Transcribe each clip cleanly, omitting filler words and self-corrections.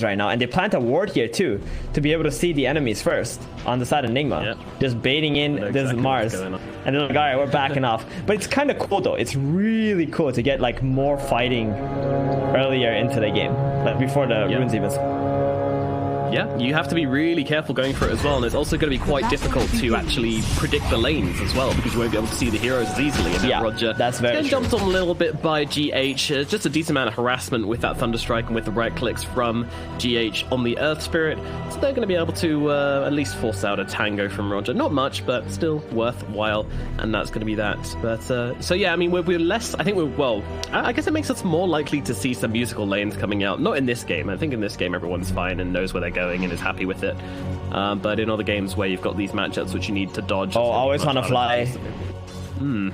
right now, and they plant a ward here too to be able to see the enemies first on the side of Nigma. Yep. Just baiting in this Mars, and they're like, all right, we're backing off. But it's kind of cool though. It's really cool to get like more fighting earlier into the game, like before the runes even. Yeah, you have to be really careful going for it as well, and it's also going to be quite difficult to actually predict the lanes as well, because you won't be able to see the heroes as easily. And Roger, that's very true. Jumped on a little bit by GH, just a decent amount of harassment with that Thunderstrike and with the right clicks from GH on the Earth Spirit, so they're going to be able to at least force out a tango from Roger. Not much, but still worthwhile, and that's going to be that. But so yeah, I mean, we're less, I think well, I guess it makes us more likely to see some musical lanes coming out. Not in this game. I think in this game everyone's fine and knows where they're going and is happy with it, but in other games where you've got these matchups which you need to dodge, always on a fly.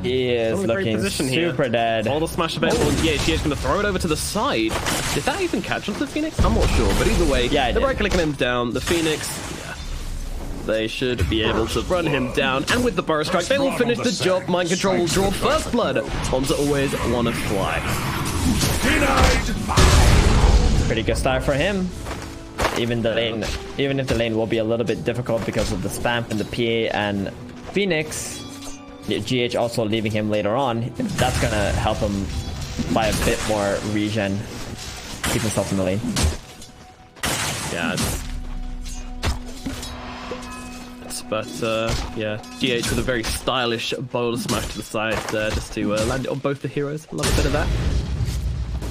He is looking super dead. All the smash available, and GH is going to throw it over to the side. Did that even catch onto the Phoenix? I'm not sure, but either way, they're right clicking him down. The Phoenix, they should be able to run him down, and with the Burrow Strike they will finish the job. Mind Control will draw first blood onto Always Wanna Fly. Pretty good start for him. Even if the lane will be a little bit difficult because of the spam from the PA and Phoenix, GH also leaving him later on, that's gonna help him buy a bit more regen, keep himself in the lane. Yeah, yeah, GH with a very stylish boulder smash to the side there, just to land it on both the heroes. Love a bit of that.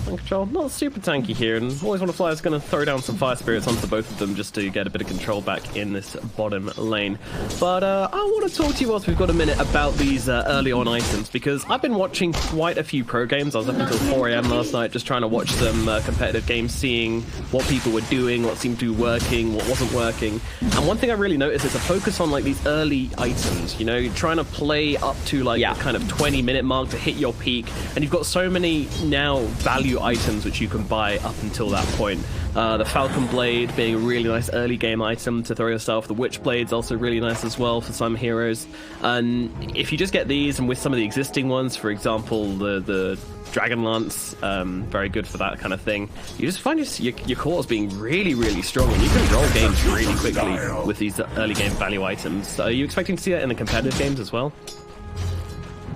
Mind Control, not super tanky here, and Always Wanna Fly is going to throw down some Fire Spirits onto both of them just to get a bit of control back in this bottom lane. But I want to talk to you whilst we've got a minute about these early on items, because I've been watching quite a few pro games. I was up until 4 AM last night just trying to watch some competitive games, seeing what people were doing, what seemed to be working, what wasn't working. And one thing I really noticed is a focus on like these early items, you know, you're trying to play up to like the kind of 20-minute mark to hit your peak, and you've got so many now value items which you can buy up until that point. The Falcon Blade being a really nice early game item to throw yourself. The Witch Blade's also really nice as well for some heroes. And if you just get these, and with some of the existing ones, for example, the Dragon Lance, very good for that kind of thing, you just find your core as being really, really strong, and you can roll games really quickly with these early game value items. So are you expecting to see that in the competitive games as well?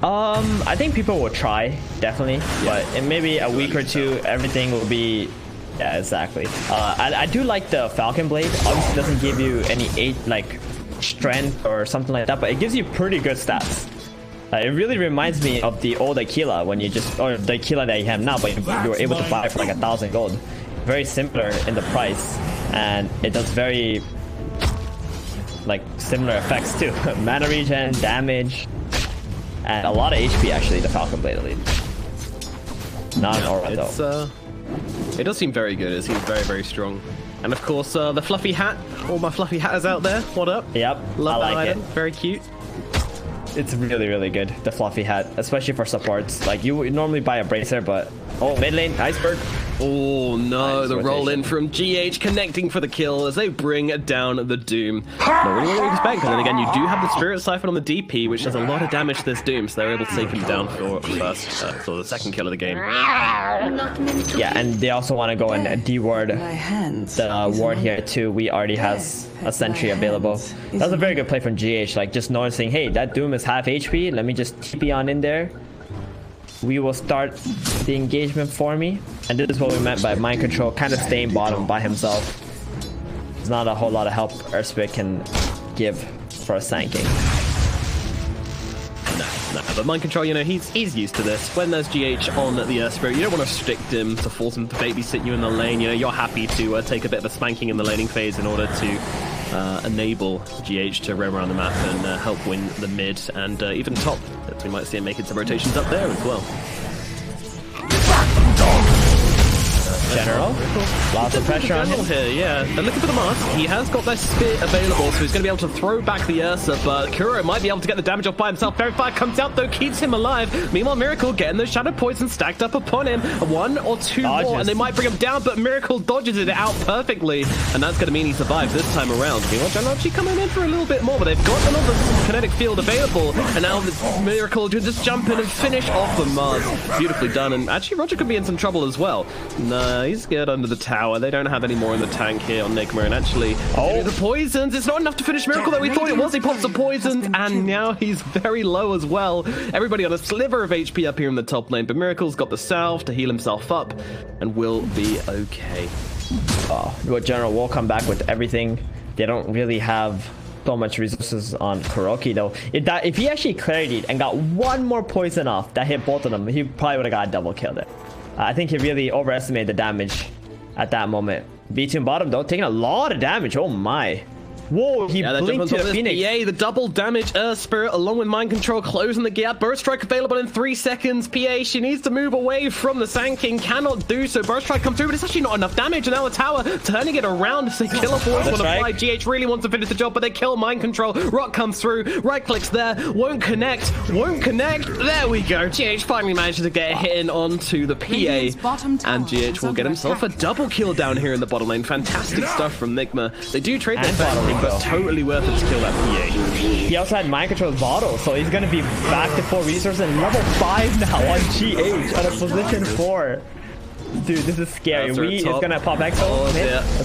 I think people will try, definitely, but in maybe a week or two, everything will be, yeah, exactly. I do like the Falcon Blade. Obviously, it doesn't give you any strength or something like that, but it gives you pretty good stats. It really reminds me of the old Aquila, when you or the Aquila that you have now, but you were able to buy for like 1,000 gold. Very similar in the price, and it does very similar effects too. Mana regen, damage, and a lot of HP actually, the Falcon Blade elite. Not an aura though. It does seem very good. It seems very, very strong. And of course, the fluffy hat. All my fluffy hatters out there. What up? Yep. Love that item. It. Very cute. It's really, really good, the fluffy hat, especially for supports. Like, you would normally buy a bracer, but... Oh, mid lane, iceberg. Oh no, the roll in from GH connecting for the kill as they bring down the Doom. Not really what you expect, because then again, you do have the Spirit Siphon on the DP, which does a lot of damage to this Doom, so they're able to take him down for the second kill of the game. Yeah, and they also want to go and de-ward the ward here too. We already has a sentry available. That's a very good play from GH, like just noticing, hey, that Doom is half HP, let me just TP on in there. We will start the engagement for me. And this is what we meant by Mind Control, kind of staying bottom by himself. There's not a whole lot of help Earthspirit can give for a sanking. No, but Mind Control, you know, he's used to this. When there's GH on the Earthspirit, you don't want to restrict him to force him to babysit you in the lane. You know, you're happy to take a bit of a spanking in the laning phase in order to enable GH to roam around the map and help win the mid and even top. We might see him making some rotations up there as well. General, lots of pressure on him here. Yeah, they're looking for the mask. He has got that spear available, so he's going to be able to throw back the Ursa, but Kuro might be able to get the damage off by himself. Verify comes out though, keeps him alive. Meanwhile, Miracle getting those Shadow Poison stacked up upon him. One or two more, and they might bring him down, but Miracle dodges it out perfectly, and that's going to mean he survives this time around. Meanwhile, Janarchi coming in for a little bit more, but they've got another kinetic field available, and now the Miracle can just jump in and finish off the Mars. Beautifully done, and actually Roger could be in some trouble as well. No, he's scared under the tower. tower. They don't have any more in the tank here on Nigma, and actually, the poisons. It's not enough to finish Miracle that we thought it was. He pops the poisons, and now he's very low as well. Everybody on a sliver of HP up here in the top lane, but Miracle's got the salve to heal himself up, and will be okay. General will come back with everything. They don't really have so much resources on Kuroki though. If he actually cleared it and got one more poison off that hit both of them, he probably would have got a double kill there. I think he really overestimated the damage at that moment. B2 bottom though, taking a lot of damage. Oh my. Whoa, he blinked to the Phoenix. PA, the double damage Spirit along with Mind Control closing the gap. Burst Strike available in 3 seconds. PA, she needs to move away from the Sand King. Cannot do so. Burst Strike comes through, but it's actually not enough damage. And now the tower turning it around as they kill off Voice on the fly. GH really wants to finish the job, but they kill Mind Control. Rock comes through. Right clicks there. Won't connect. Won't connect. There we go. GH finally manages to get a hit in onto the PA. And GH will get himself a double kill down here in the bottom lane. Fantastic stuff from Nigma. They do trade their Sand King, but totally worth it to kill that PA. He also had Mind Control bottle, so he's going to be back to full resources and level 5 now on GH at a position 4. Dude, this is scary. Is going to pop Exo.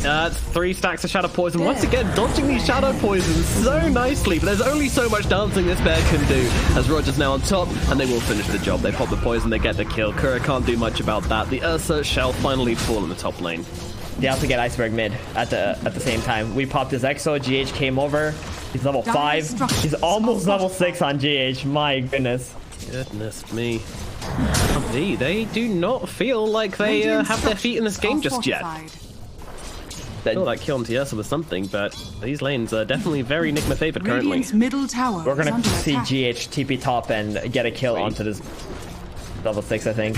That's 3 stacks of Shadow Poison. Once again, dodging these Shadow Poisons so nicely, but there's only so much dancing this bear can do, as Roger's now on top, and they will finish the job. They pop the poison, they get the kill. Kura can't do much about that. The Ursa shall finally fall in the top lane. They also get Iceberg mid at the same time. We popped his Exo. GH came over. He's level 5. He's almost level 6 on GH. My goodness. Goodness me. They do not feel like they have their feet in this game just yet. I feel like kill on Tiersa was something, but these lanes are definitely very Nigma favored currently. We're going to see GH TP top and get a kill onto this level 6, I think.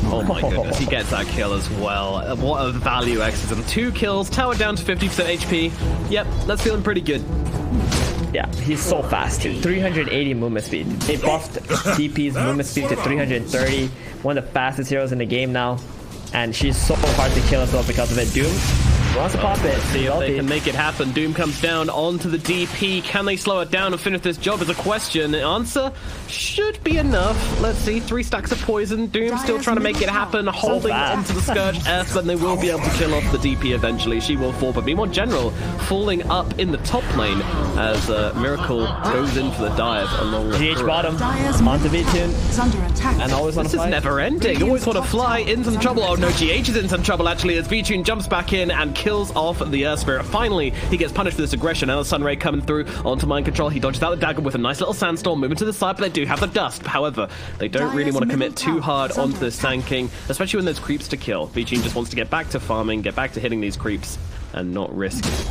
Oh my goodness, he gets that kill as well. What a value exorcism. 2 kills, tower down to 50% HP. Yep, that's feeling pretty good. Yeah, he's so fast too. 380 movement speed. They buffed DP's movement speed to 330. One of the fastest heroes in the game now. And she's so hard to kill as well because of it. Doom wants to pop it. See if they can make it happen. Doom comes down onto the DP. Can they slow it down and finish this job is a question. The answer should be enough. Let's see. 3 stacks of poison. Doom still trying to make it happen. Holding onto the Scourge S, but they will be able to kill off the DP eventually. She will fall. But meanwhile, General falling up in the top lane as Miracle goes in for the dive along with GH bottom. Onto V-Tune. And always on a fly. This is never ending. Always want to fly. In some trouble. Oh no, GH is in some trouble actually as V-Tune jumps back in and kills off the Earth Spirit. Finally, he gets punished for this aggression. Now the Sunray coming through onto Mind Control. He dodges out the dagger with a nice little sandstorm, moving to the side, but they do have the dust. However, they don't really want to commit too hard onto this Sand King, especially when there's creeps to kill. V-Tune just wants to get back to farming, get back to hitting these creeps, and not risk it.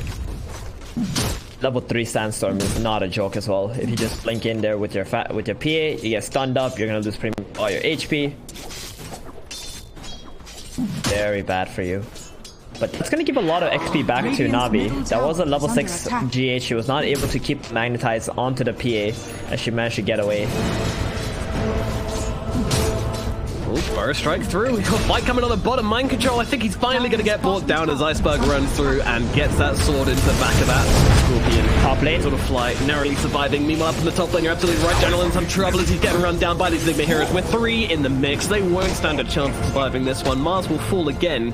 Level 3 sandstorm is not a joke as well. If you just blink in there with your PA, you get stunned up, you're gonna lose pretty much all your HP. Very bad for you. But that's going to give a lot of XP back to Navi. That was a level 6 GH. She was not able to keep magnetized onto the PA as she managed to get away. Burst Strike through. We've got fight coming on the bottom. Mind Control. I think he's finally going to get brought down as Iceberg runs through and gets that sword into the back of that Scorpion. Top lane. Sort of flight, narrowly surviving. Meanwhile, up in the top lane, you're absolutely right. General in some trouble as he's getting run down by these Nigma heroes. With 3 in the mix, they won't stand a chance of surviving this one. Mars will fall again.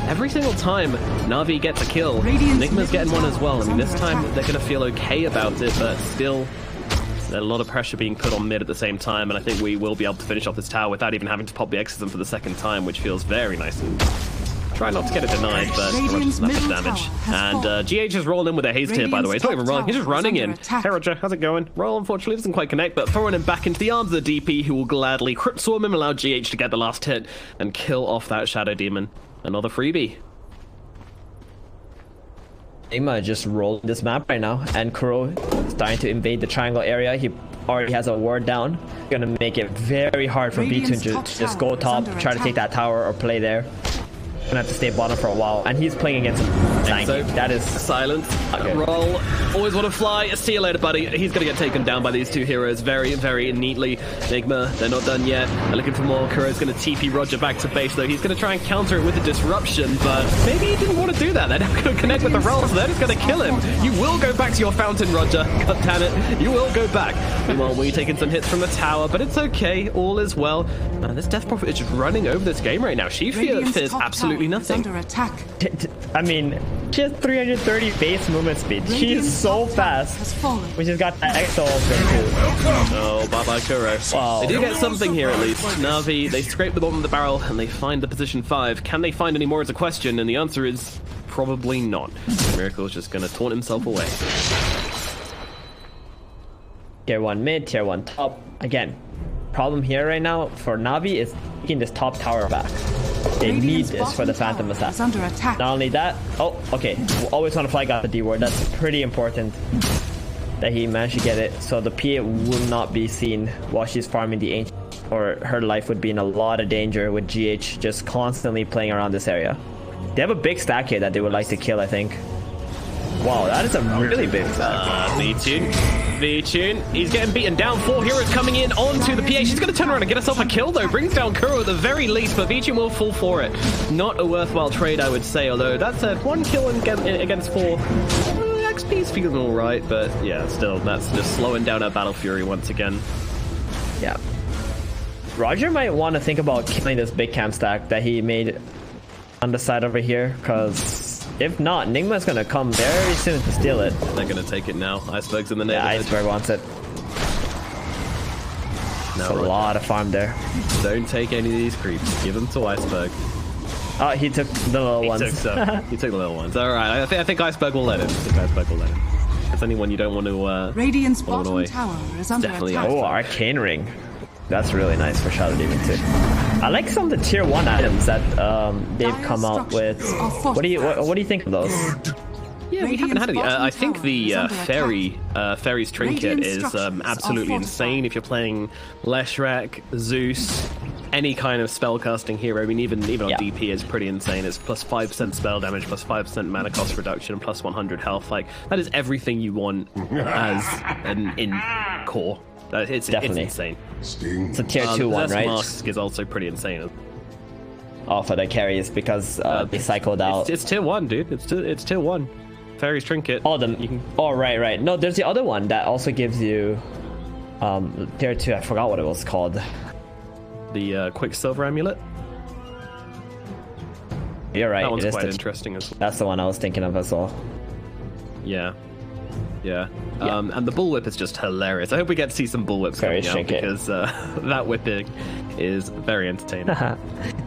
Every single time Navi gets a kill, Nigma's getting one as well. I mean, this time they're going to feel okay about it, but still... There's a lot of pressure being put on mid at the same time, and I think we will be able to finish off this tower without even having to pop the exorcism for the second time, which feels very nice. Try not to get it denied, but Roger's not much damage. And GH is rolling in with a haste here, by the way. He's not even rolling, he's just running in. Hey Roger, how's it going? Roll, unfortunately, doesn't quite connect, but throwing him back into the arms of the DP, who will gladly crypt swarm him, allow GH to get the last hit, and kill off that Shadow Demon. Another freebie. Nigma just rolled this map right now, and Kuro starting to invade the triangle area. He already has a ward down. Gonna make it very hard for B2 to just go top, try to take that tower or play there. Gonna have to stay bottom for a while, and he's playing against Tanky. That is silence. Roll. Always want to fly. See you later, buddy. He's gonna get taken down by these 2 heroes very, very neatly. Nigma, they're not done yet. They're looking for more. Kuro's gonna TP Roger back to base, though. He's gonna try and counter it with a disruption, but maybe he didn't want to do that. They're not gonna connect with the roll, so they're just gonna kill him. You will go back to your fountain, Roger. God damn it. You will go back. Meanwhile, we're taking some hits from the tower, but it's okay. All is well. Man, this Death Prophet is just running over this game right now. She fears absolute absolutely nothing. Under attack. I mean, she has 330 base movement speed. She is so fast. We just got that exo also too. Oh, bye-bye Kuro. Wow. They do get something here at least. Na'Vi, they scrape the bottom of the barrel and they find the position 5. Can they find any more is a question, and the answer is probably not. Miracle's just gonna taunt himself away. Tier 1 mid, tier 1 top. Again, problem here right now for Na'Vi is taking this top tower back. They need this for the Phantom Assassin. Under attack. Not only that, oh, okay. Always want to flag out the D ward. That's pretty important that he managed to get it. So the PA will not be seen while she's farming the ancient, or her life would be in a lot of danger with GH just constantly playing around this area. They have a big stack here that they would like to kill, I think. Wow, that is a really big stack. V-Tune, he's getting beaten down. 4 heroes coming in onto the PA. She's going to turn around and get herself a kill, though. Brings down Kuro at the very least, but V-Tune will fall for it. Not a worthwhile trade, I would say, although that said, 1 kill against 4. XP's feeling all right, but yeah, still, that's just slowing down her Battle Fury once again. Yeah. Roger might want to think about killing this big camp stack that he made on the side over here, because if not, Nigma's gonna come very soon to steal it. They're gonna take it now. Iceberg's in the neighborhood. Yeah, Iceberg wants it. That's a lot of farm there. Don't take any of these creeps. Give them to Iceberg. Oh, he took the little ones. He took the little ones. All right, I think Iceberg will let him. If there's anyone you don't want to Radiant's bottom tower is under attack. Oh, Arcane Ring. That's really nice for Shadow Demon too. I like some of the tier 1 items that they've come out with. What do you think of those? Yeah, we haven't had any. I think the Fairy's Trinket is absolutely insane if you're playing Leshrac, Zeus, any kind of spellcasting hero. I mean, even on DP is pretty insane. It's plus 5% spell damage, plus 5% mana cost reduction, plus 100 health. Like, that is everything you want as an in core. It's Definitely. It's insane. It's a tier 2 one, right? Mask is also pretty insane. Oh, for the carries, because they cycled out. It's tier 1, dude. It's tier 1. Fairy's Trinket. Oh, right. No, there's the other one that also gives you tier 2. I forgot what it was called. The Quicksilver Amulet. You're right. That one's quite interesting as well. That's the one I was thinking of as well. Yeah. And the bullwhip is just hilarious. I hope we get to see some bullwhips coming out, because that whipping is very entertaining.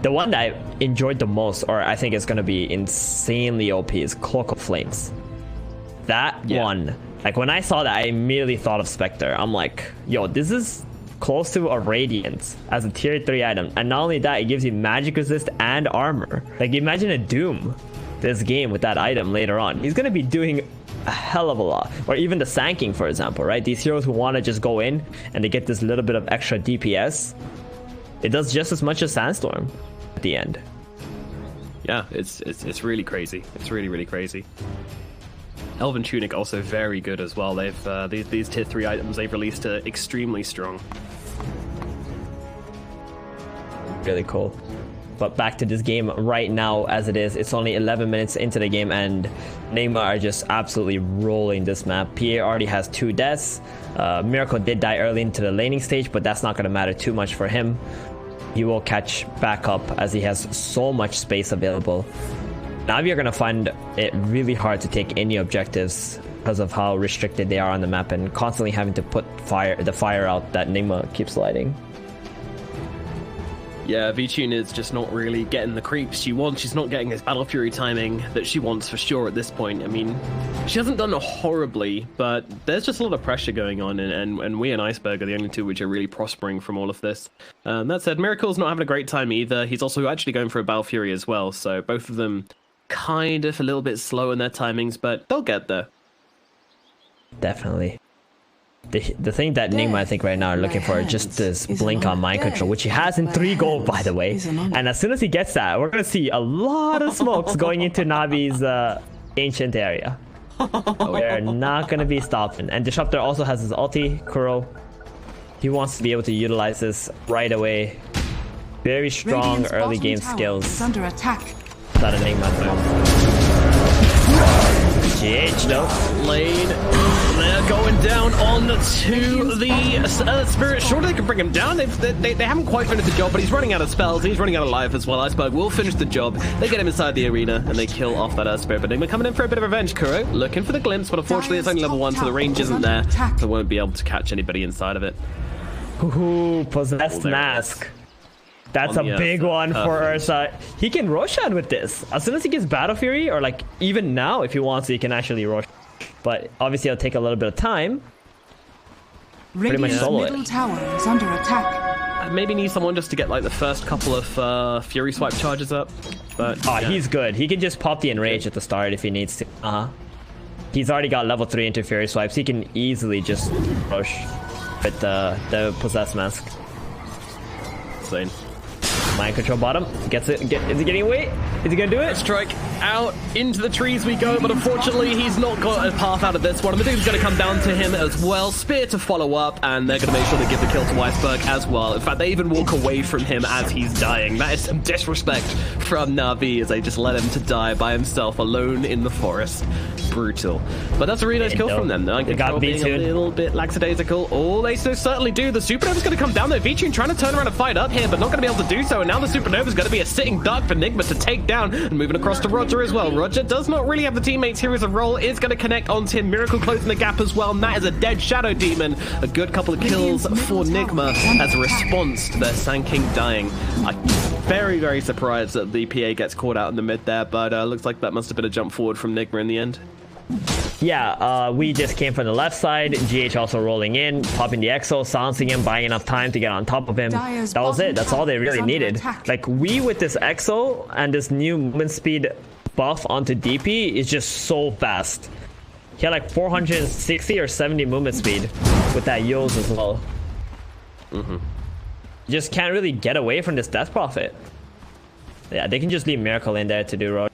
The one that I enjoyed the most, or I think is going to be insanely OP, is Cloak of Flames. That one, like when I saw that, I immediately thought of Spectre. I'm like, yo, this is close to a Radiance as a tier 3 item, and not only that, it gives you magic resist and armor. Like, imagine a Doom this game with that item later on. He's going to be doing a hell of a lot. Or even the Sanking, for example, right? These heroes who want to just go in and they get this little bit of extra DPS, it does just as much as Sandstorm at the end. Yeah, it's really crazy. It's really crazy. Elven Tunic also very good as well. They've these tier 3 items they've released are extremely strong. Really cool. But back to this game right now as it is. It's only 11 minutes into the game and Nigma are just absolutely rolling this map. PA already has 2 deaths. Miracle did die early into the laning stage, but that's not going to matter too much for him. He will catch back up as he has so much space available. Na'Vi are going to find it really hard to take any objectives because of how restricted they are on the map and constantly having to put the fire out that Nigma keeps lighting. Yeah, V-Tune is just not really getting the creeps she wants. She's not getting this Battle Fury timing that she wants for sure at this point. I mean, she hasn't done horribly, but there's just a lot of pressure going on, and we and Iceberg are the only two which are really prospering from all of this. That said, Miracle's not having a great time either. He's also actually going for a Battle Fury as well, so both of them kind of a little bit slow in their timings, but they'll get there. Definitely. The thing that Nigma, I think, right now are looking for is just this blink on mind control, which he has in 3 gold, by the way. And as soon as he gets that, we're going to see a lot of smokes going into Navi's ancient area. They're not going to be stopping. And Disruptor also has his ulti, Kuro. He wants to be able to utilize this right away. Very strong early game skills. Under attack. That Nigma. GH though. Lane, they're going down on to the Spirit. Surely they can bring him down. They haven't quite finished the job, but he's running out of spells. He's running out of life as well. Iceberg will finish the job. They get him inside the arena and they kill off that Spirit. But Nigma coming in for a bit of revenge. Kuro looking for the glimpse, but unfortunately it's only level 1, so the range isn't there. So won't be able to catch anybody inside of it. Ooh, possessed mask. That's a big one for Ursa. He can Roshan with this. As soon as he gets Battle Fury, or like even now if he wants, he can actually Roshan. But obviously it'll take a little bit of time. Pretty much solo middle tower is under attack. Maybe need someone just to get like the first couple of Fury Swipe charges up. But he's good. He can just pop the Enrage at the start if he needs to. He's already got level 3 into Fury Swipes. He can easily just rush with the Possessed Mask. Insane. Mind control bottom. Gets it. Is he getting away? Is he gonna do it? Strike out into the trees we go, but unfortunately he's not got a path out of this one. And the dude's gonna come down to him as well. Spear to follow up, and they're gonna make sure they give the kill to Iceberg as well. In fact, they even walk away from him as he's dying. That is some disrespect from Na'Vi as they just let him to die by himself alone in the forest. Brutal. But that's a really nice kill from them. They got being a little bit lackadaisical. Oh, they so certainly do. The Supernova's gonna come down there. V-Tune trying to turn around and fight up here, but not gonna be able to do so. And now the Supernova's gonna be a sitting duck for Nigma to take down, and moving across to Roger as well. Roger does not really have the teammates here as a role. Is going to connect onto him. Miracle closing the gap as well, and that is a dead Shadow Demon. A good couple of kills for Nigma as a response to their Sand King dying. I'm very, very surprised that the PA gets caught out in the mid there, but looks like that must have been a jump forward from Nigma in the end. Yeah, we just came from the left side. GH also rolling in, popping the Exo, silencing him, buying enough time to get on top of him. That was it. That's all they really needed. Like, we with this Exo and this new movement speed buff onto DP is just so fast. He had like 460 or 70 movement speed with that Yos as well. You just can't really get away from this Death Prophet. Yeah, they can just leave Miracle in there to do road.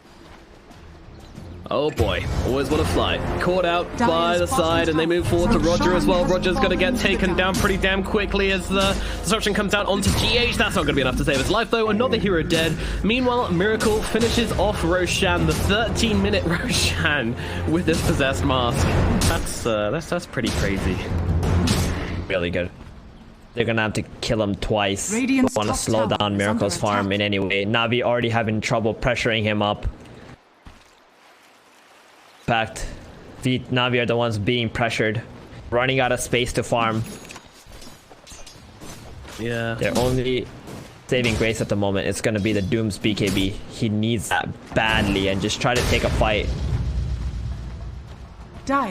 Oh boy, always want to fly. Caught out by the side, and they move forward to Roger as well. Roger's going to get taken down pretty damn quickly as the disruption comes out onto GH. That's not going to be enough to save his life, though. Another hero dead. Meanwhile, Miracle finishes off Roshan, the 13-minute Roshan, with this possessed mask. That's pretty crazy. Really good. They're gonna have to kill him twice. Don't want to slow down Miracle's farm in any way. Na'Vi already having trouble pressuring him up. In fact, the Na'Vi are the ones being pressured, running out of space to farm. Yeah. They're only saving grace at the moment. It's gonna be the Doom's BKB. He needs that badly, and just try to take a fight.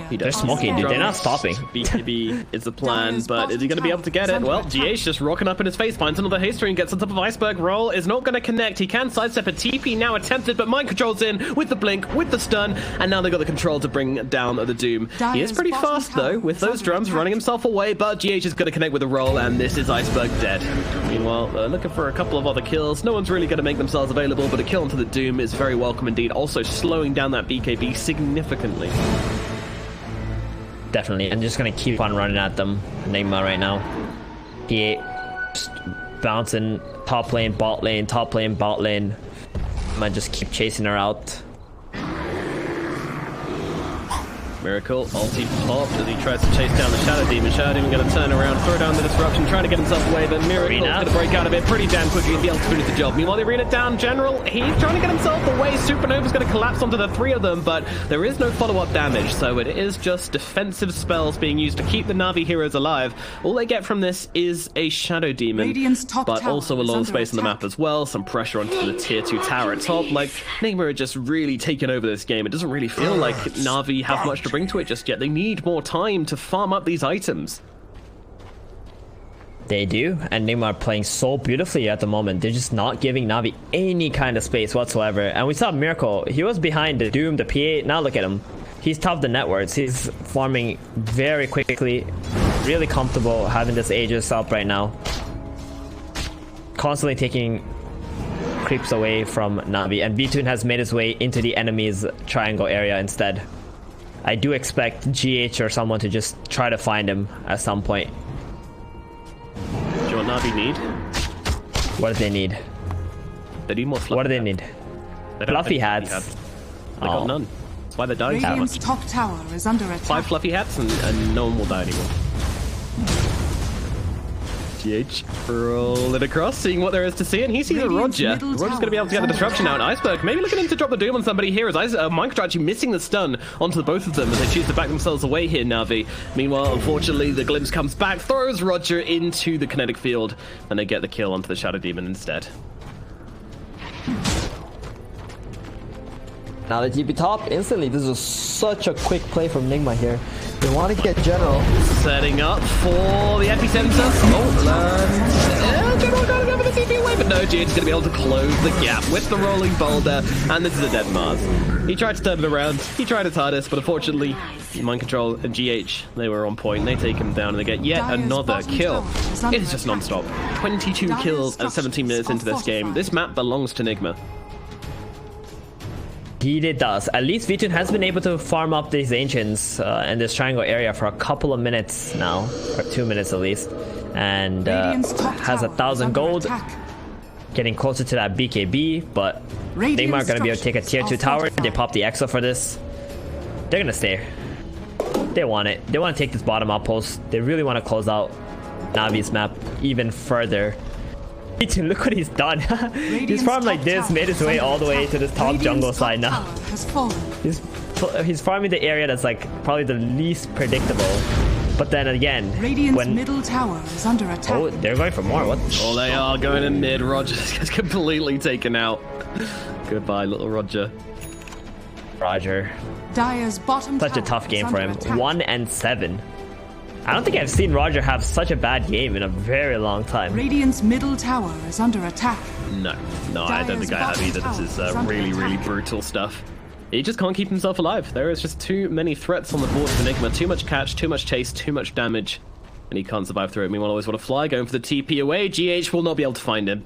They're smoking, dude. They're not stopping. BKB is the plan, but is he going to be able to get it? Well, GH just rocking up in his face, finds another history and gets on top of Iceberg. Roll is not going to connect. He can sidestep a TP now attempted, but mind control's in with the blink, with the stun, and now they've got the control to bring down the Doom. He is pretty fast, though, with those drums running himself away, but GH is going to connect with a roll, and this is Iceberg dead. Meanwhile, looking for a couple of other kills. No one's really going to make themselves available, but a kill onto the Doom is very welcome indeed, also slowing down that BKB significantly. Definitely. I'm just gonna keep on running at them. Nigma right now. He just bouncing top lane, bot lane, top lane, bot lane. I might just keep chasing her out. Miracle, ulti popped as he tries to chase down the Shadow Demon. Shadow Demon going to turn around, throw down the disruption, trying to get himself away, but Miracle's going to break out of it pretty damn quickly and be able to finish the job. Meanwhile, the arena down general, he's trying to get himself away. Supernova's going to collapse onto the three of them, but there is no follow-up damage, so it is just defensive spells being used to keep the Na'Vi heroes alive. All they get from this is a Shadow Demon, but also a lot of space on the map as well, some pressure onto the tier 2 tower at top. Like, Nigma are just really taking over this game. It doesn't really feel like Na'Vi have much to bring to it just yet. They need more time to farm up these items. They do, and Nigma are playing so beautifully at the moment. They're just not giving Na'Vi any kind of space whatsoever. And we saw Miracle. He was behind the Doom, the PA. Now look at him. He's top the networks. He's farming very quickly. Really comfortable having this Aegis up right now. Constantly taking creeps away from Na'Vi. And V-Tune has made his way into the enemy's triangle area instead. I do expect GH or someone to just try to find him at some point. Do you know what Na'Vi need? What do they need? They need more fluffy. What do they need? Fluffy hats. They got none. That's why they're dying so Radiant's much. top tower is under attack. 5 fluffy hats and no one will die anymore. GH rolling across, seeing what there is to see, and he sees a Roger. Roger's going to be able to get the disruption out. Iceberg maybe looking in to drop the doom on somebody here as Minecraft actually missing the stun onto the both of them as they choose to back themselves away here, Na'Vi. Meanwhile, unfortunately, the glimpse comes back, throws Roger into the kinetic field, and they get the kill onto the Shadow Demon instead. Now the TP top instantly. This is such a quick play from Nigma here. They want to get General. Setting up for the epicenter. Oh, General got to go for the TP away, but no, GH is going to be able to close the gap with the rolling boulder, and this is a dead Mars. He tried to turn it around. He tried his hardest, but unfortunately, Mind Control and GH, they were on point. They take him down, and they get yet another kill. It is just non-stop. 22 kills and 17 minutes into this game. This map belongs to Nigma. It does. At least Vitun has been able to farm up these ancients in this triangle area for a couple of minutes now, or 2 minutes at least, and has 1,000 gold, getting closer to that BKB. But Nigma are going to be able to take a tier 2 tower. They pop the Exo for this. They're going to stay. They want it. They want to take this bottom outpost. They really want to close out Navi's map even further. Look what he's done. He's farmed like this, made his way all the way to this top jungle side now. He's farming the area that's like probably the least predictable. But then again, when middle tower is under attack. Oh, they're going for more. What? Oh, they are going in mid. Roger gets completely taken out. Goodbye, little Roger. Roger. Dire's bottom Such a tough game for him. 1-7. I don't think I've seen Roger have such a bad game in a very long time. Radiant's middle tower is under attack. No, I don't think I have either. This is really brutal stuff. He just can't keep himself alive. There is just too many threats on the board for Nigma. Too much catch, too much chase, too much damage. And he can't survive through it. Meanwhile, always want to fly, going for the TP away. GH will not be able to find him,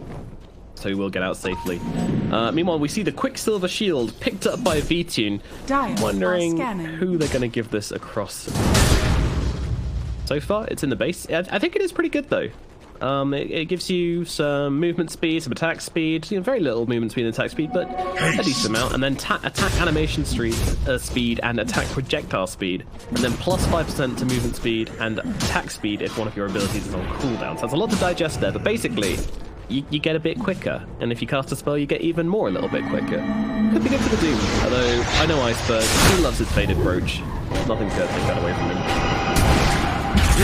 so he will get out safely. Meanwhile, we see the Quicksilver Shield picked up by Vitun. Wondering who they're going to give this across. So far, it's in the base. I think it is pretty good, though. It gives you some movement speed, some attack speed. Very little movement speed and attack speed, but a decent amount. And then attack animation speed and attack projectile speed. And then plus 5% to movement speed and attack speed if one of your abilities is on cooldown. So that's a lot to digest there, but basically, you get a bit quicker. And if you cast a spell, you get even more a little bit quicker. Could be good for the Doom. Although, I know Iceberg, he loves his Faded Brooch. Nothing's going to take that away from him.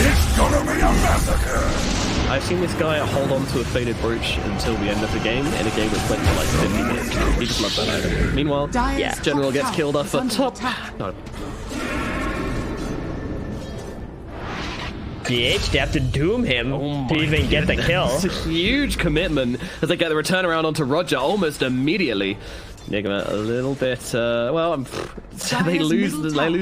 It's gonna be a massacre! I've seen this guy hold on to a Faded Brooch until the end of the game, in a game which went for like 50 minutes. He just loves that item. Meanwhile, General gets killed off at top. No. GH, they have to doom him to even get the kill. It's a huge commitment as they get the return around onto Roger almost immediately. Nigma a little bit, they lose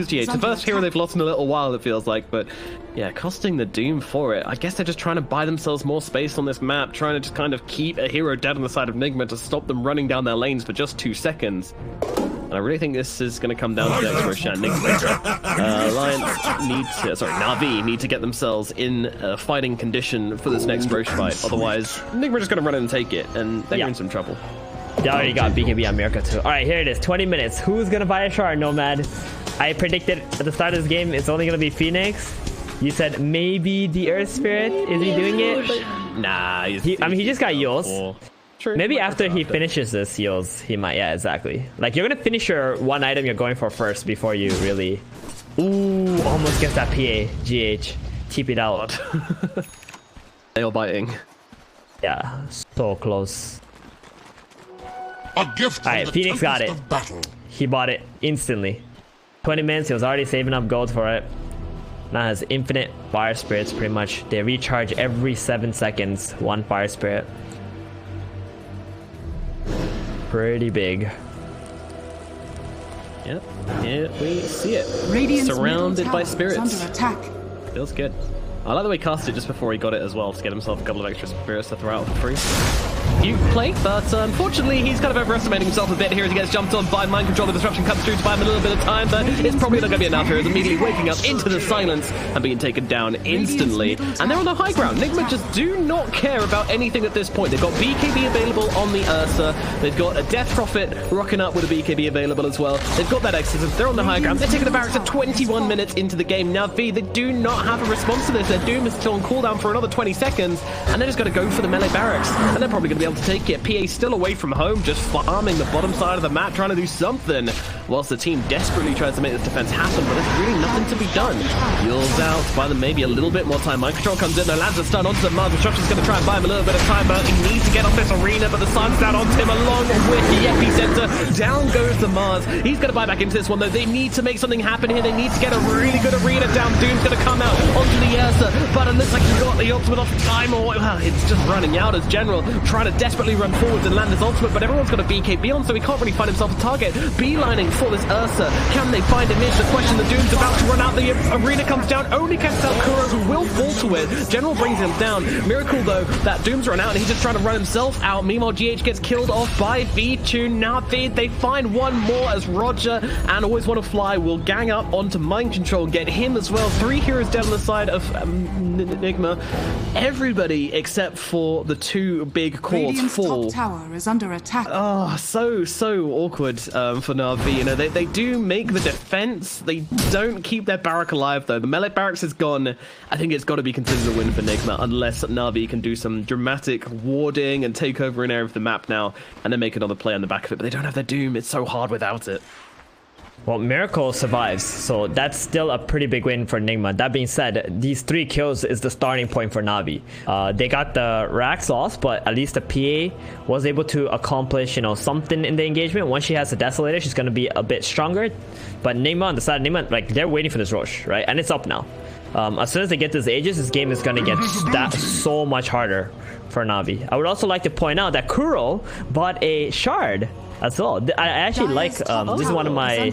GH. The first hero they've lost in a little while, it feels like, but yeah, costing the Doom for it. I guess they're just trying to buy themselves more space on this map, trying to just kind of keep a hero dead on the side of Nigma to stop them running down their lanes for just 2 seconds. And I really think this is going to come down to the X-Rosh and Nigma. Na'Vi need to get themselves in a fighting condition for this next Rosh fight, otherwise Nigma are just going to run in and take it, and they're in some trouble. They already got BKB on Miracle too. Alright, here it is. 20 minutes. Who's gonna buy a shard, Nomad? I predicted at the start of this game it's only gonna be Phoenix. You said maybe the Earth Spirit. Is he doing it? Nah, he just got Eels. Maybe after he finishes this Eels, he might. Yeah, exactly. Like, you're gonna finish your one item you're going for first before you really... Ooh, almost gets that PA. GH. Keep it out. Nail biting. Yeah, so close. A gift. Alright, Phoenix got it. He bought it instantly. 20 minutes, he was already saving up gold for it. Now has infinite fire spirits pretty much. They recharge every 7 seconds. 1 fire spirit. Pretty big. Yep, here we see it. Radiant's surrounded by spirits. Under attack. Feels good. I like the way he cast it just before he got it as well, to get himself a couple of extra spirits to throw out for free. cute play, but unfortunately he's kind of overestimating himself a bit here as he gets jumped on by Mind Control. The disruption comes through to buy him a little bit of time, but it's probably not going to be enough here. He's immediately waking up into the silence and being taken down instantly. And they're on the high ground. Nigma just do not care about anything at this point. They've got BKB available on the Ursa. They've got a Death Prophet rocking up with a BKB available as well. They've got that Exorcism. They're on the high ground. They're taking the barracks at 21 minutes into the game. Now V, they do not have a response to this. Their Doom is still on cooldown for another 20 seconds, and they're just going to go for the melee barracks. And they're probably going to be able to take it. PA still away from home, just farming the bottom side of the map, trying to do something, whilst the team desperately tries to make this defense happen, but there's really nothing to be done. Yule's out, buy them maybe a little bit more time. Mind Control comes in, and lands a stun onto the Mars. Disruption's going to try and buy him a little bit of time, but he needs to get off this arena, but the sun's down onto him along with the epicenter. Down goes the Mars. He's going to buy back into this one, though. They need to make something happen here. They need to get a really good arena down. Doom's going to come out onto the Ursa, but it looks like he's got the ultimate off time, or well, it's just running out as General, trying to desperately run forwards and land his ultimate, but everyone's got a BKB on, so he can't really find himself a target. Beelining for this Ursa. Can they find him? Here's the question. The Doom's about to run out. The arena comes down. Only catches out Kuro, who will fall to it. General brings him down. Miracle, though, that Doom's run out, and he's just trying to run himself out. Meanwhile, GH gets killed off by V-Tune. Now they find one more as Roger and Always Want to Fly will gang up onto Mind Control, get him as well. 3 heroes down the side of Nigma. Everybody except for the 2 big cores fall. Top tower is under attack. Oh, so awkward for Na'Vi. You know, they do make the defense. They don't keep their barrack alive, though. The melee barracks is gone. I think it's got to be considered a win for Nigma, unless Na'Vi can do some dramatic warding and take over an area of the map now, and then make another play on the back of it. But they don't have their Doom. It's so hard without it. Well, Miracle survives, so that's still a pretty big win for Nigma. That being said, these 3 kills is the starting point for Na'Vi. They got the Rax loss, but at least the PA was able to accomplish, you know, something in the engagement. Once she has the Desolator, she's going to be a bit stronger. But Nigma on the side, Nigma, like, they're waiting for this Roche, right? And it's up now. As soon as they get this Aegis, this game is going to get so much harder for Na'Vi. I would also like to point out that Kuro bought a Shard as well. I actually like, this is one of my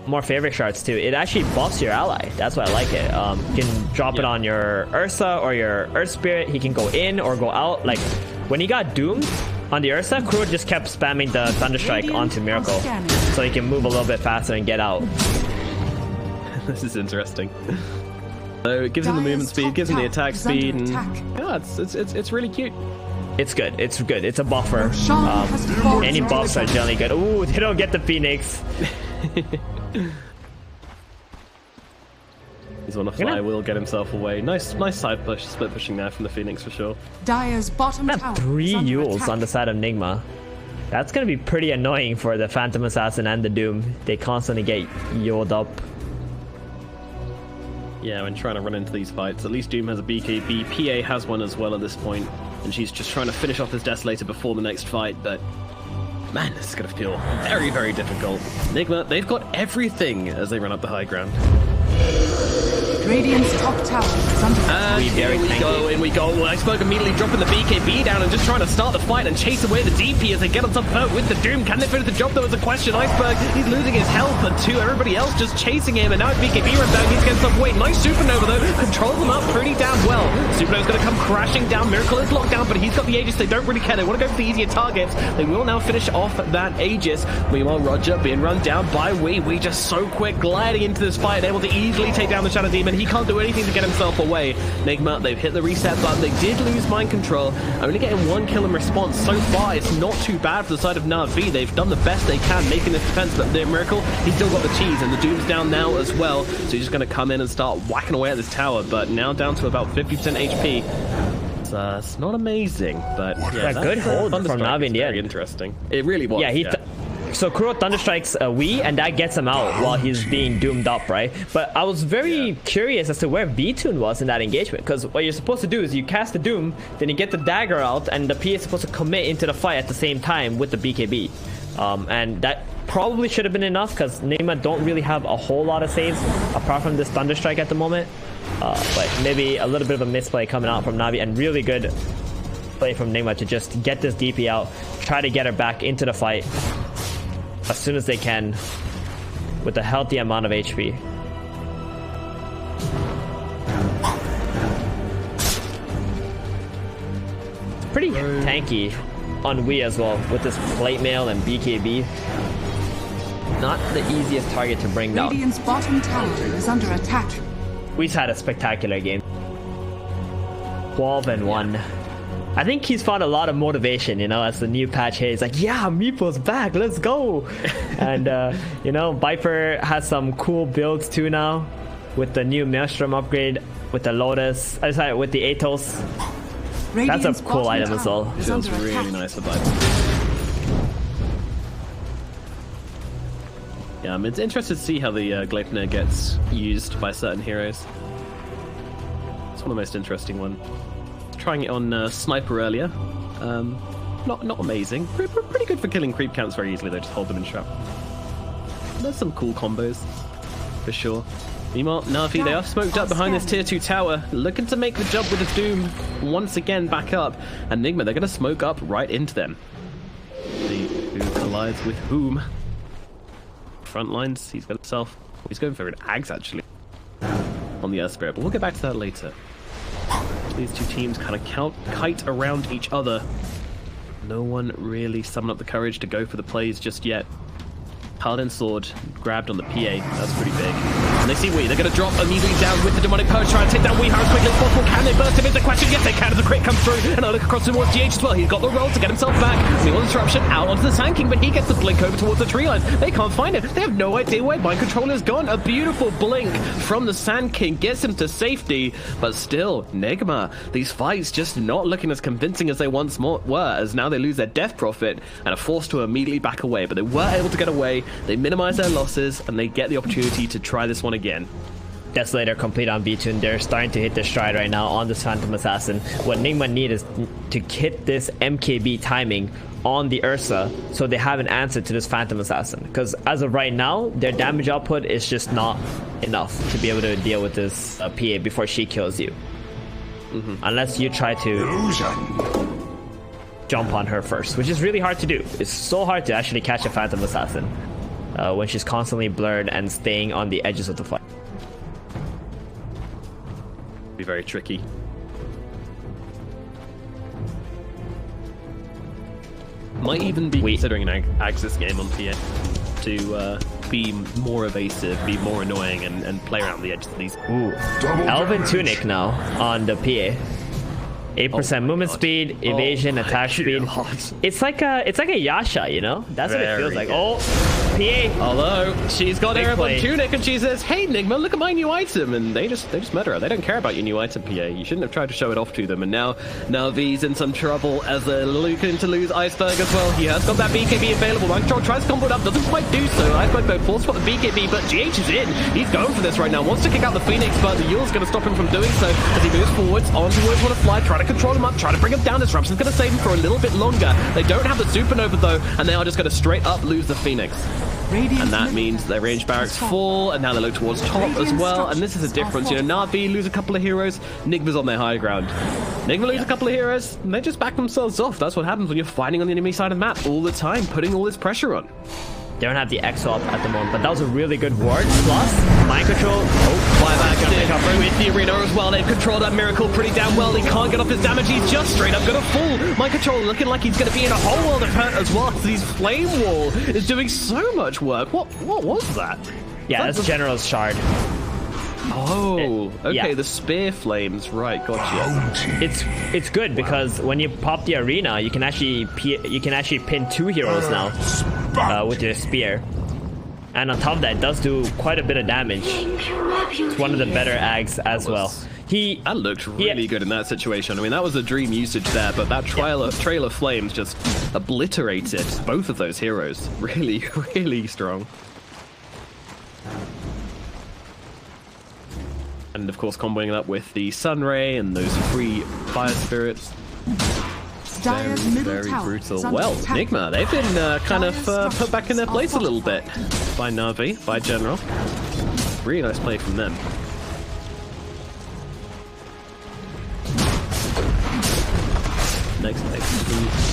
more favorite shards too. It actually buffs your ally. That's why I like it. You can drop it on your Ursa or your Earth Spirit. He can go in or go out. Like, when he got doomed on the Ursa, Kuro just kept spamming the Thunderstrike onto Miracle, so he can move a little bit faster and get out. This is interesting. So it gives him the movement speed, gives him the attack speed, and yeah, it's really cute. It's good. It's good. It's a buffer. Any buffs are generally good. Ooh, they don't get the Phoenix. He's on a fly, will get himself away. Nice side push, split pushing there from the Phoenix for sure. Dire's bottom tower 3 Yules on the side of Nigma. That's gonna be pretty annoying for the Phantom Assassin and the Doom. They constantly get Yuled up. Yeah, when trying to run into these fights, at least Doom has a BKB. PA has one as well at this point, and she's just trying to finish off this Desolator before the next fight, but man, this is going to feel very, very difficult. Nigma, they've got everything as they run up the high ground. Radiant's top tower is under attack. And in we go. I spoke immediately dropping the BKB down and just trying to start the fight and chase away the DP as they get on top of with the Doom. Can they finish the job? There was a question. Iceberg, he's losing his health, but everybody else just chasing him, and now his BKB runs down. He's getting some weight. Nice Supernova though, controls them up pretty damn well. Supernova's going to come crashing down. Miracle is locked down, but he's got the Aegis. They don't really care. They want to go for the easier targets. They will now finish off that Aegis. Meanwhile, Roger being run down by Wee just so quick, gliding into this fight, able to easily take down the Shadow Demon. He can't do anything to get himself away. Nigma, they've hit the reset button. They did lose Mind Control, only getting 1 kill in response. So far, it's not too bad for the side of Na'Vi. They've done the best they can making this defense, but their Miracle, he's still got the cheese, and the Doom's down now as well. So he's just going to come in and start whacking away at this tower, but now down to about 50% HP. It's not amazing, but yeah, good hold from Na'Vi in the end. Interesting. It really was. Yeah, so Kuro Thunderstrikes a Wii, and that gets him out while he's being doomed up, right? But I was very curious as to where V-Tune was in that engagement, because what you're supposed to do is you cast the Doom, then you get the dagger out, and the P is supposed to commit into the fight at the same time with the BKB. And that probably should have been enough, because Nigma don't really have a whole lot of saves apart from this Thunderstrike at the moment. But maybe a little bit of a misplay coming out from Na'Vi, and really good play from Nigma to just get this DP out, try to get her back into the fight as soon as they can with a healthy amount of HP. pretty tanky on Wii as well with this plate mail and BKB. Not the easiest target to bring down. Radiant's bottom tower is under attack. We've had a spectacular game. 12-1. I think he's found a lot of motivation, you know, as the new patch here. He's like, yeah, Meeple's back, let's go. And, you know, Viper has some cool builds too now with the new Maelstrom upgrade, with the Lotus, sorry, with the Atos. That's a cool item as well. Feels really nice for Viper. Yeah, I'm interested to see how the Gleipnir gets used by certain heroes. It's one of the most interesting ones. Trying it on Sniper earlier. Not amazing. Pretty good for killing creep counts very easily though, just hold them in trap. There's some cool combos, for sure. Meanwhile, Na'Vi, they are smoked up behind this tier 2 tower, looking to make the jump with the Doom once again back up. And Nigma, they're going to smoke up right into them. See who collides with whom. Front lines, he's got himself. He's going for an Ags actually on the Earth Spirit, but we'll get back to that later. These two teams kind of kite around each other. No one really summoned up the courage to go for the plays just yet. Paladin Sword grabbed on the PA. That's pretty big. And they see Wee. They're going to drop immediately down with the Demonic Purge, trying to take down Wee as quickly as possible. Can they burst him into question? Yes, they can as the crit comes through. And I look across towards GH as well. He's got the roll to get himself back. Meanwhile, disruption out onto the Sand King, but he gets the blink over towards the tree lines. They can't find it. They have no idea where Mind Control is gone. A beautiful blink from the Sand King gets him to safety. But still, Nigma, these fights just not looking as convincing as they once were, as now they lose their Death Prophet and are forced to immediately back away. But they were able to get away. They minimize their losses, and they get the opportunity to try this one again. Desolator complete on B2, they're starting to hit their stride right now on this Phantom Assassin. What Nigma need is to hit this MKB timing on the Ursa so they have an answer to this Phantom Assassin. Because as of right now, their damage output is just not enough to be able to deal with this PA before she kills you. Unless you try to jump on her first, which is really hard to do. It's so hard to actually catch a Phantom Assassin when she's constantly blurred and staying on the edges of the fight. Be very tricky. Might even be considering an Axis game on PA to be more evasive, be more annoying, and play around the edges of these. Ooh, Elven Tunic now on the PA. 8% movement speed, evasion, attack speed. It's like a Yasha, you know? That's what it feels like. Oh, PA. Although she's got Erebon Tunic and she says, "Hey Nigma, look at my new item," and they just murder her. They don't care about your new item, PA. You shouldn't have tried to show it off to them. And now V's in some trouble as they're looking to lose Iceberg as well. He has got that BKB available. Mind Control tries to combo it up, doesn't quite do so. Iceberg though forced for the BKB, but GH is in. He's going for this right now. Wants to kick out the Phoenix, but the Yule's going to stop him from doing so as he moves forwards on towards Wanna Fly, trying to control him up, trying to bring him down. Disruption's going to save him for a little bit longer. They don't have the Supernova though, and they are just going to straight up lose the Phoenix. And that means their range barracks fall, and now they look towards top as well. And this is a difference. You know, Na'Vi lose a couple of heroes, Nigma's on their high ground. Nigma lose a couple of heroes, and they just back themselves off. That's what happens when you're fighting on the enemy side of the map all the time, putting all this pressure on. They don't have the Exo up at the moment, but that was a really good ward. Plus, Mind Control. Oh, buyback with the arena as well. They've controlled that Miracle pretty damn well. He can't get off his damage. He's just straight up going to fall. Mind Control looking like he's going to be in a whole world of hurt as well. So his Flame Wall is doing so much work. What was that? Yeah, that's General's Shard. Oh, okay, the Spear Flames, right, gotcha. It's good because when you pop the arena, you can actually pin 2 heroes now with your spear, and on top of that, it does do quite a bit of damage. It's one of the better Ags as well. That looked really good in that situation. I mean, that was a dream usage there, but that Trail of Flames just obliterated both of those heroes. Really, really strong. And of course, comboing it up with the Sunray and those free Fire Spirits. Very brutal. Well, Nigma, they've been kind of put back in their place a little bit by Na'Vi, by General. Really nice play from them. Next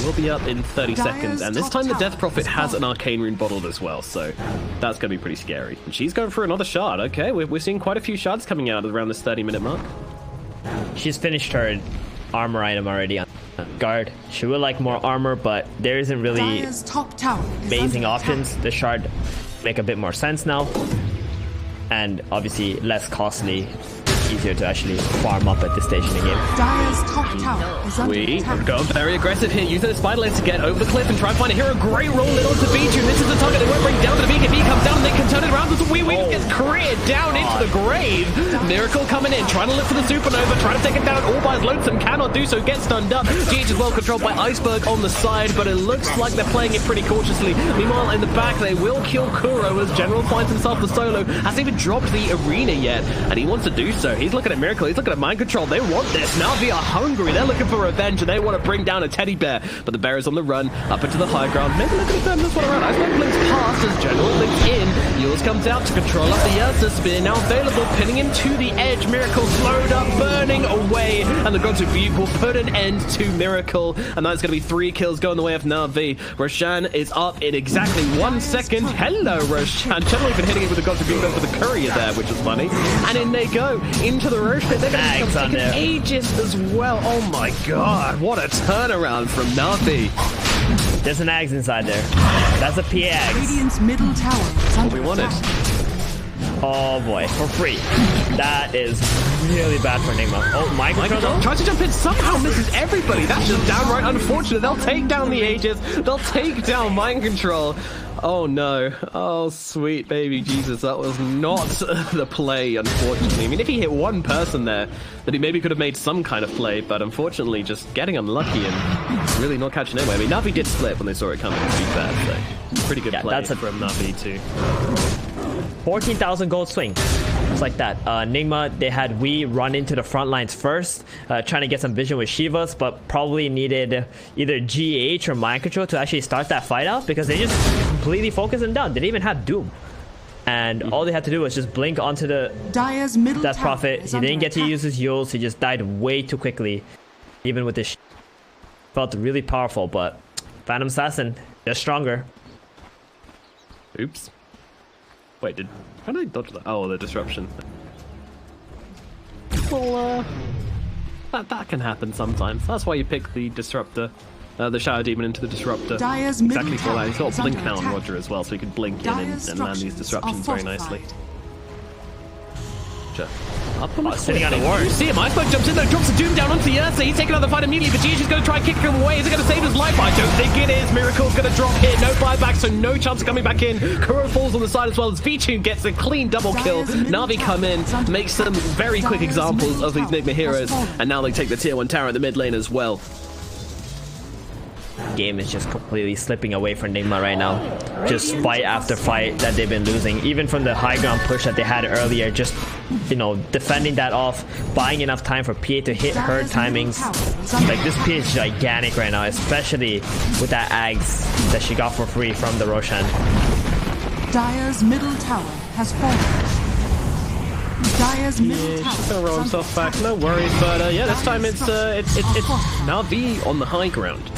will be up in 30 seconds, and this time the Death Prophet has an Arcane Rune bottled as well, so that's going to be pretty scary. And she's going for another shard. Okay, we're seeing quite a few shards coming out around this 30-minute mark. She's finished her armor item already. guard. She would like more armor, but there isn't really Dire's top tower is amazing under options. attack. The shard make a bit more sense now, and obviously less costly, easier to actually farm up at this stage in the game. Dire's top tower is under We attack. go very aggressive here, using the spider legs to get over the cliff and try and find a hero. Great roll in onto B2. This is the target they won't bring down to the BKB. Comes down and they can turn it around. There's a wee gets critted down into the grave. Miracle coming in, trying to look for the supernova, trying to take it down all by his lonesome. Cannot do so, gets stunned up. GH is well controlled by Iceberg on the side, but it looks like they're playing it pretty cautiously. Meanwhile, in the back, they will kill Kuro as General finds himself the solo. Hasn't even dropped the arena yet, and he wants to do so. He's looking at Miracle. He's looking at mind control. They want this. Navi are hungry. They're looking for revenge, and they want to bring down a teddy bear. But the bear is on the run, up into the high ground. Maybe look at them this one around. Iceberg blinks past as General blinks in. Yules comes out to control up the Ursa Spear. Now available, pinning him to the edge. Miracle slowed up, burning away. And the Gods of Rebuke will put an end to Miracle. And that's going to be 3 kills going the way of Navi. Roshan is up in exactly 1 second. Hello, Roshan. Generally been hitting it with the Gods of Rebuke for the courier there, which is funny. And in they go into the Roche pit. They're going to take ages as well. Oh my god, what a turnaround from Navi. There's an Ags inside there. That's a PX. Radiant's middle tower is under We wanted. Oh boy, for free. That is really bad for Nigma. Oh, mind control. Tries to jump in, somehow misses everybody. That's just downright unfortunate. They'll take down the Aegis. They'll take down mind control. Oh no. Oh sweet baby Jesus, that was not the play, unfortunately. I mean, if he hit one person there, then he maybe could have made some kind of play, but unfortunately just getting unlucky and really not catching anyway. I mean, Navi did split when they saw it coming, to be fair, so pretty good play from Navi too. 14,000 gold swing. Just like that. Nigma, they had we run into the front lines first, trying to get some vision with Shivas, but probably needed either GH or Mind Control to actually start that fight out, because they just completely focused him down. They didn't even have Doom. And all they had to do was just blink onto the Dire's middle Death tower Prophet. is He under didn't get to attack. use his Yules. He just died way too quickly. Even with this felt really powerful, but Phantom Assassin, they're stronger. Oops. Wait, how did I dodge that? Oh, the disruption. Well, that can happen sometimes. That's why you pick the disruptor, the Shadow Demon into the disruptor. Dire's Exactly middle for that. He's got tower is blink under now on attack. Roger as well, so he can blink in and land these disruptions very nicely. Sure. Up on the sitting on a ward. You see him. Iceberg jumps in there, drops a Doom down onto the Ursa. He's taking out the fight immediately, but GH is going to try and kick him away. Is it going to save his life? I don't think it is. Miracle's going to drop here. No buyback, so no chance of coming back in. Kuro falls on the side as well as V2 gets a clean double kill. Navi come in, make some very quick examples of these Nigma heroes, and now they take the tier 1 tower at the mid lane as well. Game is just completely slipping away from Nigma right now. Just fight after fight that they've been losing. Even from the high ground push that they had earlier, just, you know, defending that off, buying enough time for PA to hit her timings. Like, this PA is gigantic right now, especially with that Ags that she got for free from the Roshan. Dire's middle tower has fallen. Dire's middle tower. He's gonna roll himself back, no worries. But yeah, this time it's Navi on the high ground.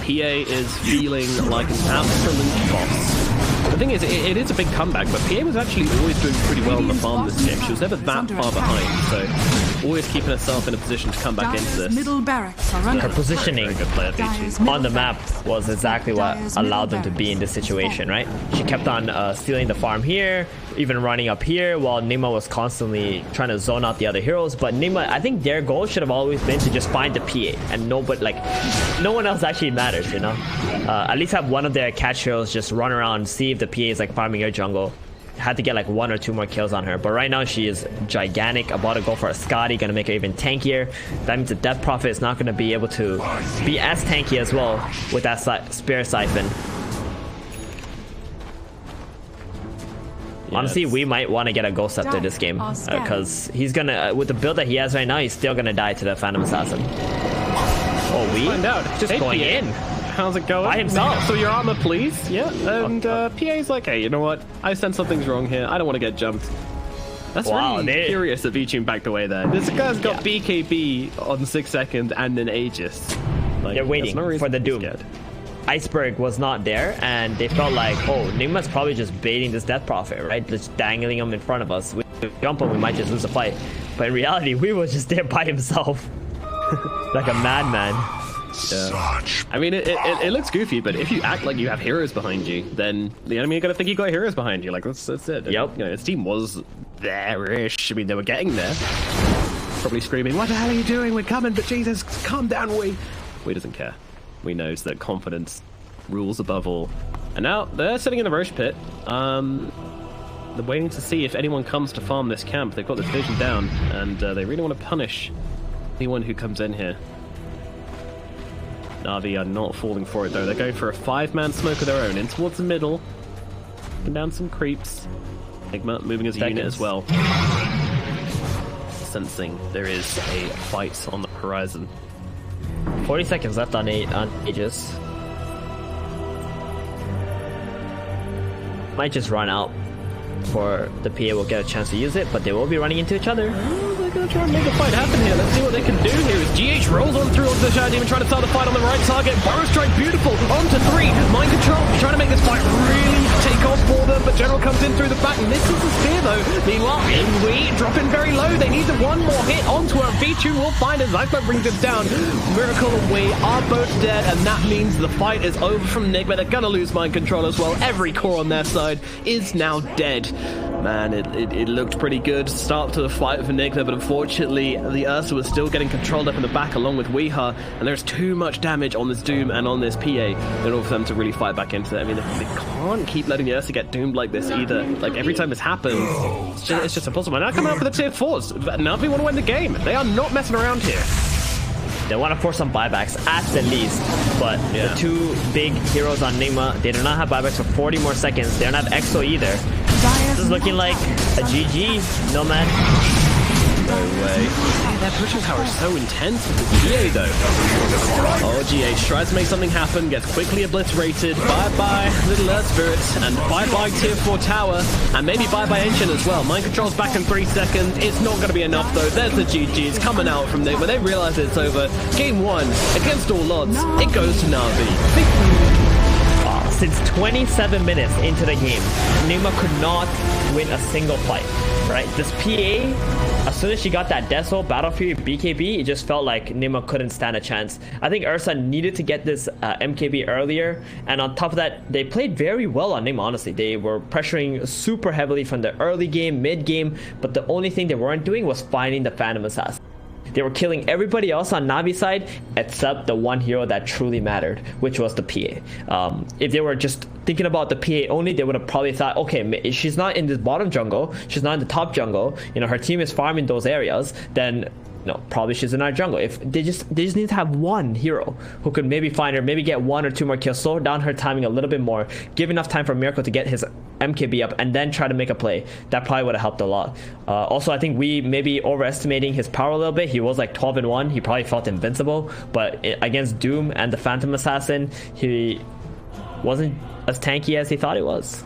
PA is feeling like an absolute boss. The thing is, it is a big comeback, but PA was actually always doing pretty well on the farm this game. She was never that far behind, so always keeping herself in a position to come back into this. Middle barracks are under Her positioning Very good player, V2. on the map was exactly what allowed them to be in this situation, right? She kept on stealing the farm here, even running up here, while Nigma was constantly trying to zone out the other heroes. But Nigma, I think their goal should have always been to just find the PA, and no one else actually matters, you know? At least have one of their catch heroes just run around and see if the PA is like farming your jungle. Had to get like 1 or 2 more kills on her, but right now she is gigantic. About to go for a Scotty, gonna make her even tankier. That means the Death Prophet is not gonna be able to be as tanky as well with that Spear Siphon. Honestly, we might want to get a Ghost Scepter this game, because he's gonna, with the build that he has right now, he's still gonna die to the Phantom Assassin. Oh, we? Find out. Just going in. How's it going? By himself. So your armor, please. Yeah. And PA's like, hey, you know what? I sense something's wrong here. I don't want to get jumped. That's really curious that V-Tune backed away there. This guy's got BKB on 6 seconds and an Aegis. Like, they're waiting for the Doom. Iceberg was not there, and they felt like, oh, Nigma's probably just baiting this Death Prophet, right? Just dangling him in front of us. We jump him, we might just lose the fight. But in reality, we was just there by himself. Like a madman. Such. I mean, it looks goofy, but if you act like you have heroes behind you, then the enemy are gonna think you got heroes behind you. Like that's it. And, Yep. you know, his team was there-ish. I mean, they were getting there. Probably screaming, "What the hell are you doing? We're coming!" But Jesus, calm down, we doesn't care. We knows that confidence rules above all. And now they're sitting in the Roche pit. They're waiting to see if anyone comes to farm this camp. They've got this vision down, and they really want to punish anyone who comes in here. Na'Vi are not falling for it, though. They're going for a 5-man smoke of their own in towards the middle. Taking down some creeps. Nigma moving as a unit as well. Sensing there is a fight on the horizon. 40 seconds left on Aegis. Might just run out before the PA will get a chance to use it, but they will be running into each other. They're going to try and make a fight happen here. Let's see what they can do here as GH rolls on through onto the Shadow Demon, trying to start the fight on the right target. Burrow Strike, beautiful, onto 3. Mind Control, trying to make this fight really take off for them, but General comes in through the back, misses the spear though. Meanwhile, Inwi dropping very low. They need the one more hit onto her. V2 will find as Nigma brings him down. Miracle and We are both dead, and that means the fight is over from Nigma. They're gonna lose Mind Control as well. Every core on their side is now dead. Man, it looked pretty good start to the fight for Nigma, but unfortunately the Ursa was still getting controlled up in the back along with Weeha, and there's too much damage on this Doom and on this PA in order for them to really fight back into it. I mean, they can't keep letting the Ursa get doomed like this either. Like, every time this happens, it's just impossible. And now coming up for the tier 4s. Na'Vi want to win the game. They are not messing around here. They want to force some buybacks at the least, but the two big heroes on Nigma, they do not have buybacks for 40 more seconds. They don't have EXO either. This is looking like a GG, Nomad. No way. Their pushing power is so intense with the GA though. Oh, GH tries to make something happen, gets quickly obliterated. Bye-bye, Little Earth Spirit, and bye-bye Tier 4 Tower, and maybe bye-bye Ancient as well. Mind Control's back in 3 seconds. It's not going to be enough though. There's the GGs coming out from there. When they realize it's over, Game 1, against all odds, it goes to Na'Vi. Since 27 minutes into the game, Nigma could not win a single fight, right? This PA, as soon as she got that Deso, Battle Fury, BKB, it just felt like Nigma couldn't stand a chance. I think Ursa needed to get this MKB earlier, and on top of that, they played very well on Nigma, honestly. They were pressuring super heavily from the early game, mid game, but the only thing they weren't doing was finding the Phantom Assassin. They were killing everybody else on Na'Vi's side except the one hero that truly mattered, which was the PA. If they were just thinking about the PA only, they would have probably thought, okay, she's not in this bottom jungle, she's not in the top jungle, you know, her team is farming those areas, then no, probably she's in our jungle. If they just need to have one hero who could maybe find her, maybe get 1 or 2 more kills, slow down her timing a little bit more, give enough time for Miracle to get his MKB up, and then try to make a play. That probably would have helped a lot. Also, I think we maybe overestimating his power a little bit. He was like 12-1. He probably felt invincible, but against Doom and the Phantom Assassin, he wasn't as tanky as he thought he was.